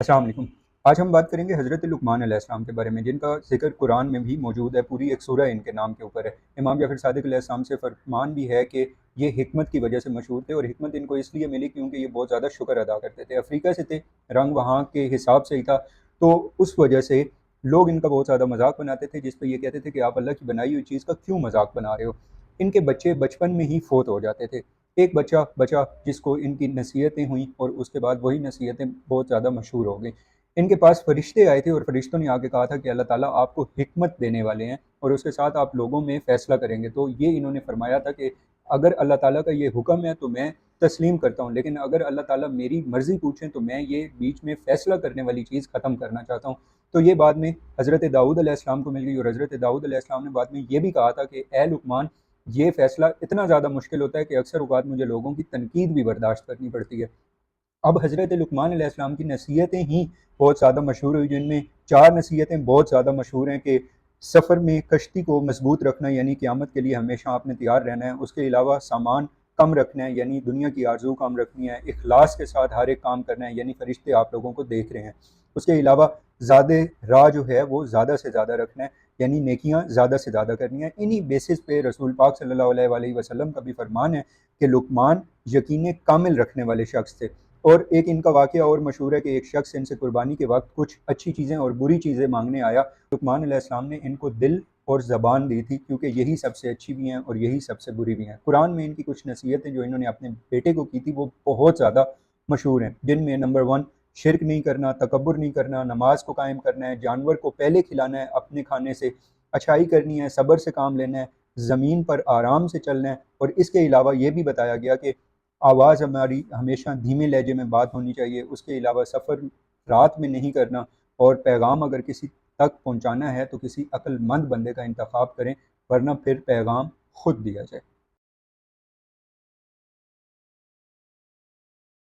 السلام علیکم۔ آج ہم بات کریں گے حضرت لقمان علیہ السلام کے بارے میں، جن کا ذکر قرآن میں بھی موجود ہے، پوری ایک سورہ ان کے نام کے اوپر ہے۔ امام جعفر صادق علیہ السلام سے فرمان بھی ہے کہ یہ حکمت کی وجہ سے مشہور تھے، اور حکمت ان کو اس لیے ملی کیونکہ یہ بہت زیادہ شکر ادا کرتے تھے۔ افریقہ سے تھے، رنگ وہاں کے حساب سے ہی تھا، تو اس وجہ سے لوگ ان کا بہت زیادہ مذاق بناتے تھے، جس پہ یہ کہتے تھے کہ آپ اللہ کی بنائی ہوئی چیز کا کیوں مذاق بنا رہے ہو۔ ان کے بچے بچپن میں ہی فوت ہو جاتے تھے۔ ایک بچہ بچا جس کو ان کی نصیحتیں ہوئیں، اور اس کے بعد وہی نصیحتیں بہت زیادہ مشہور ہو گئیں۔ ان کے پاس فرشتے آئے تھے، اور فرشتوں نے آ کے کہا تھا کہ اللہ تعالیٰ آپ کو حکمت دینے والے ہیں، اور اس کے ساتھ آپ لوگوں میں فیصلہ کریں گے۔ تو یہ انہوں نے فرمایا تھا کہ اگر اللہ تعالیٰ کا یہ حکم ہے تو میں تسلیم کرتا ہوں، لیکن اگر اللہ تعالیٰ میری مرضی پوچھیں تو میں یہ بیچ میں فیصلہ کرنے والی چیز ختم کرنا چاہتا ہوں۔ تو یہ بعد میں حضرت داؤد علیہ السلام کو مل گئی، اور حضرت داؤد علیہ السلام نے بعد میں یہ بھی کہا تھا کہ اے لقمان، یہ فیصلہ اتنا زیادہ مشکل ہوتا ہے کہ اکثر اوقات مجھے لوگوں کی تنقید بھی برداشت کرنی پڑتی ہے۔ اب حضرت لقمان علیہ السلام کی نصیحتیں ہی بہت زیادہ مشہور ہوئی، جن میں 4 نصیحتیں بہت زیادہ مشہور ہیں کہ سفر میں کشتی کو مضبوط رکھنا، یعنی قیامت کے لیے ہمیشہ آپ نے تیار رہنا ہے۔ اس کے علاوہ سامان کم رکھنا ہے، یعنی دنیا کی آرزو کم رکھنی ہے۔ اخلاص کے ساتھ ہر ایک کام کرنا ہے، یعنی فرشتے آپ لوگوں کو دیکھ رہے ہیں۔ اس کے علاوہ زیادہ راہ جو ہے وہ زیادہ سے زیادہ رکھنا ہے، یعنی نیکیاں زیادہ سے زیادہ کرنی ہیں۔ انہی بیسس پہ رسول پاک صلی اللہ علیہ وآلہ وسلم کا بھی فرمان ہے کہ لقمان یقین کامل رکھنے والے شخص تھے۔ اور ایک ان کا واقعہ اور مشہور ہے کہ ایک شخص ان سے قربانی کے وقت کچھ اچھی چیزیں اور بری چیزیں مانگنے آیا۔ لقمان علیہ السلام نے ان کو دل اور زبان دی تھی، کیونکہ یہی سب سے اچھی بھی ہیں اور یہی سب سے بری بھی ہیں۔ قرآن میں ان کی کچھ نصیحتیں جو انہوں نے اپنے بیٹے کو کی تھی وہ بہت زیادہ مشہور ہیں، جن میں نمبر 1 شرک نہیں کرنا، تکبر نہیں کرنا، نماز کو قائم کرنا ہے، جانور کو پہلے کھلانا ہے اپنے کھانے سے، اچھائی کرنی ہے، صبر سے کام لینا ہے، زمین پر آرام سے چلنا ہے۔ اور اس کے علاوہ یہ بھی بتایا گیا کہ آواز ہماری ہمیشہ دھیمے لہجے میں بات ہونی چاہیے۔ اس کے علاوہ سفر رات میں نہیں کرنا، اور پیغام اگر کسی تک پہنچانا ہے تو کسی عقل مند بندے کا انتخاب کریں، ورنہ پھر پیغام خود دیا جائے۔